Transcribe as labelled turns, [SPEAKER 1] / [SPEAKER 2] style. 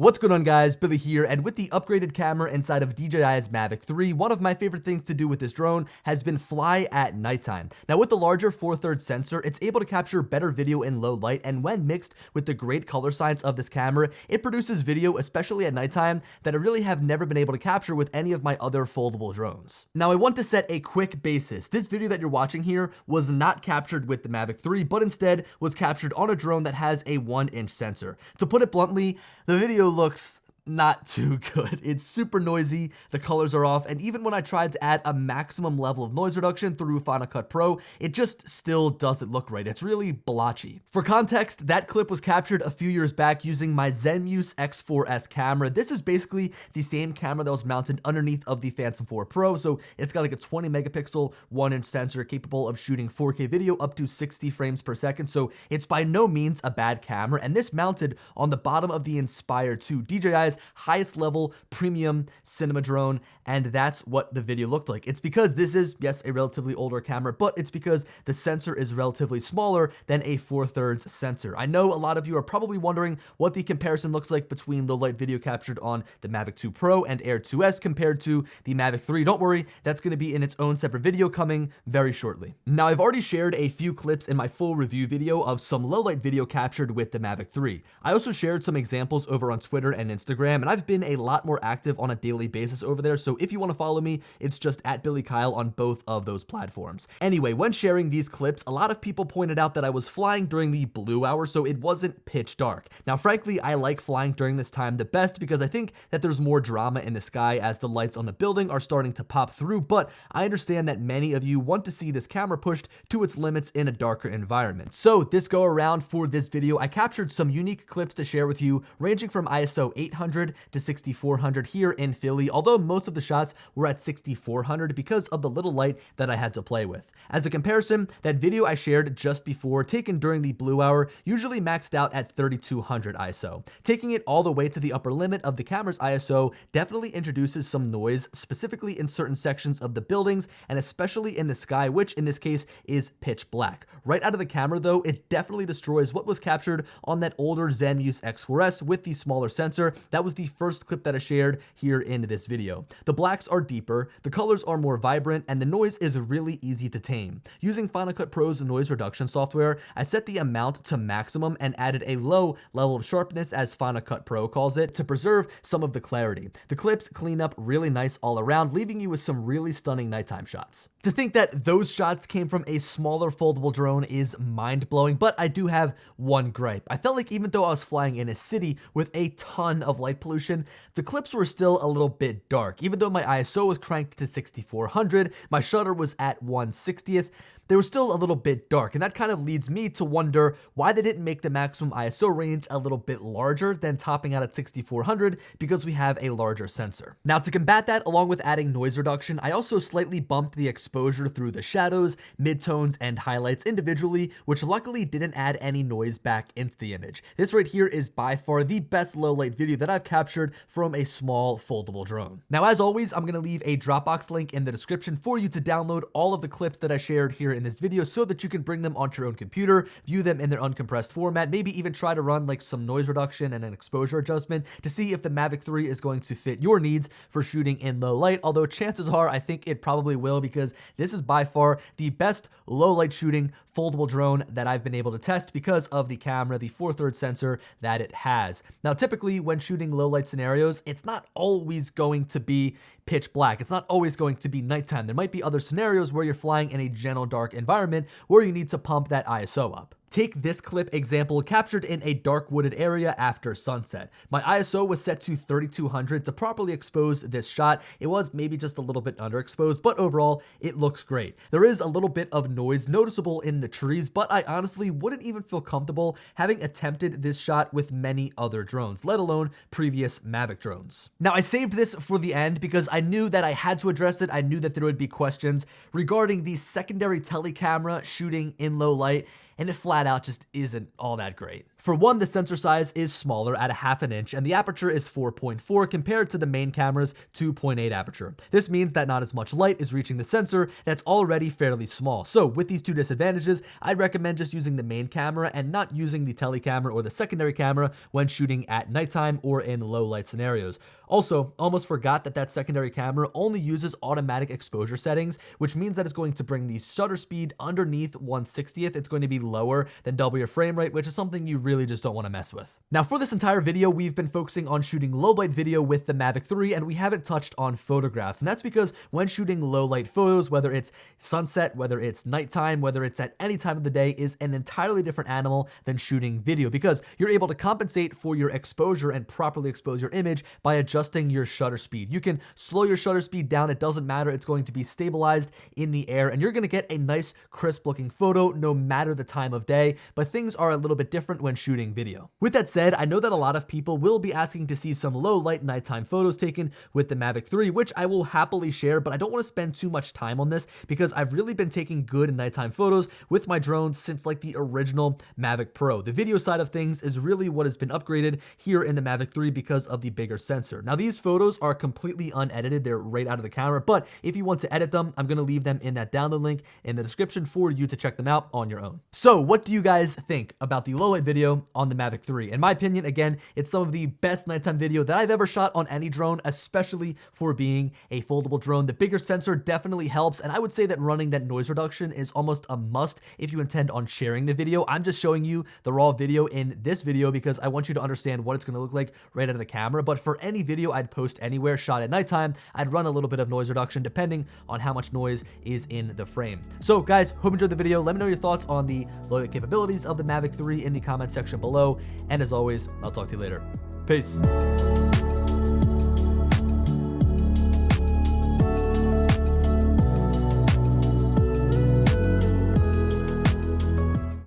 [SPEAKER 1] What's going on, guys? Billy here, and with the upgraded camera inside of DJI's Mavic 3, one of my favorite things to do with this drone has been fly at nighttime. Now, with the larger 4/3 sensor, it's able to capture better video in low light, and when mixed with the great color science of this camera, it produces video, especially at nighttime, that I really have never been able to capture with any of my other foldable drones. Now, I want to set a quick basis. This video that you're watching here was not captured with the Mavic 3, but instead was captured on a drone that has a 1-inch sensor. To put it bluntly, the video looks not too good. It's super noisy, the colors are off, and even when I tried to add a maximum level of noise reduction through Final Cut Pro, it just still doesn't look right. It's really blotchy. For context, that clip was captured a few years back using my Zenmuse X4S camera. This is basically the same camera that was mounted underneath of the Phantom 4 Pro, so it's got like a 20 megapixel 1-inch sensor capable of shooting 4K video up to 60 frames per second, so it's by no means a bad camera, and this mounted on the bottom of the Inspire 2, DJI's highest level premium cinema drone, and that's what the video looked like. It's because this is, yes, a relatively older camera, but it's because the sensor is relatively smaller than a 4/3 sensor. I know a lot of you are probably wondering what the comparison looks like between low light video captured on the Mavic 2 Pro and Air 2S compared to the Mavic 3. Don't worry, that's going to be in its own separate video coming very shortly. Now, I've already shared a few clips in my full review video of some low light video captured with the Mavic 3. I also shared some examples over on Twitter and Instagram, and I've been a lot more active on a daily basis over there, so if you want to follow me, it's just at Billy Kyle on both of those platforms. Anyway, when sharing these clips, a lot of people pointed out that I was flying during the blue hour, so it wasn't pitch dark. Now, frankly, I like flying during this time the best because I think that there's more drama in the sky as the lights on the building are starting to pop through, but I understand that many of you want to see this camera pushed to its limits in a darker environment. So this go around for this video, I captured some unique clips to share with you, ranging from ISO 800 to 6400 here in Philly, although most of the shots were at 6400 because of the little light that I had to play with. As a comparison, that video I shared just before, taken during the blue hour, usually maxed out at 3200 ISO. Taking it all the way to the upper limit of the camera's ISO definitely introduces some noise, specifically in certain sections of the buildings and especially in the sky, which in this case is pitch black. Right out of the camera though, it definitely destroys what was captured on that older Zenmuse X4S with the smaller sensor. That was the first clip that I shared here in this video. The blacks are deeper, the colors are more vibrant, and the noise is really easy to tame. Using Final Cut Pro's noise reduction software, I set the amount to maximum and added a low level of sharpness, as Final Cut Pro calls it, to preserve some of the clarity. The clips clean up really nice all around, leaving you with some really stunning nighttime shots. To think that those shots came from a smaller foldable drone is mind-blowing, but I do have one gripe. I felt like even though I was flying in a city with a ton of light pollution, the clips were still a little bit dark. Even though my ISO was cranked to 6400, my shutter was at 1/60th, they were still a little bit dark, and that kind of leads me to wonder why they didn't make the maximum ISO range a little bit larger than topping out at 6400 because we have a larger sensor. Now, to combat that, along with adding noise reduction, I also slightly bumped the exposure through the shadows, midtones, and highlights individually, which luckily didn't add any noise back into the image. This right here is by far the best low light video that I've captured from a small foldable drone. Now, as always, I'm going to leave a Dropbox link in the description for you to download all of the clips that I shared here in this video so that you can bring them onto your own computer, view them in their uncompressed format, maybe even try to run like some noise reduction and an exposure adjustment to see if the Mavic 3 is going to fit your needs for shooting in low light, although chances are I think it probably will because this is by far the best low light shooting foldable drone that I've been able to test because of the camera, the 4/3 sensor that it has. Now, typically when shooting low light scenarios, it's not always going to be pitch black. It's not always going to be nighttime. There might be other scenarios where you're flying in a gentle dark environment where you need to pump that ISO up. Take this clip example captured in a dark wooded area after sunset. My ISO was set to 3200 to properly expose this shot. It was maybe just a little bit underexposed, but overall it looks great. There is a little bit of noise noticeable in the trees, but I honestly wouldn't even feel comfortable having attempted this shot with many other drones, let alone previous Mavic drones. Now, I saved this for the end because I knew that I had to address it. I knew that there would be questions regarding the secondary tele camera shooting in low light. and it flat out just isn't all that great. For one, the sensor size is smaller at 1/2 inch, and the aperture is 4.4 compared to the main camera's 2.8 aperture. This means that not as much light is reaching the sensor that's already fairly small. So with these two disadvantages, I'd recommend just using the main camera and not using the telecamera or the secondary camera when shooting at nighttime or in low light scenarios. Also, almost forgot that that secondary camera only uses automatic exposure settings, which means that it's going to bring the shutter speed underneath 1/60th. It's going to be lower than double your frame rate, which is something you really just don't want to mess with. Now, for this entire video, we've been focusing on shooting low light video with the Mavic 3, and we haven't touched on photographs. And that's because when shooting low light photos, whether it's sunset, whether it's nighttime, whether it's at any time of the day, is an entirely different animal than shooting video, because you're able to compensate for your exposure and properly expose your image by adjusting your shutter speed. You can slow your shutter speed down, it doesn't matter, it's going to be stabilized in the air, and you're going to get a nice crisp looking photo no matter the time of day, but things are a little bit different when shooting video. With that said, I know that a lot of people will be asking to see some low light nighttime photos taken with the Mavic 3, which I will happily share, but I don't want to spend too much time on this because I've really been taking good nighttime photos with my drones since like the original Mavic Pro. The video side of things is really what has been upgraded here in the Mavic 3 because of the bigger sensor. Now, these photos are completely unedited, they're right out of the camera, but if you want to edit them, I'm going to leave them in that download link in the description for you to check them out on your own. So what do you guys think about the low light video on the Mavic 3? In my opinion, again, it's some of the best nighttime video that I've ever shot on any drone, especially for being a foldable drone. The bigger sensor definitely helps, and I would say that running that noise reduction is almost a must if you intend on sharing the video. I'm just showing you the raw video in this video because I want you to understand what it's going to look like right out of the camera, but for any video I'd post anywhere shot at nighttime, I'd run a little bit of noise reduction depending on how much noise is in the frame. So guys, hope you enjoyed the video. Let me know your thoughts on the low light capabilities of the Mavic 3 in the comment section below, and as always, I'll talk to you later. Peace.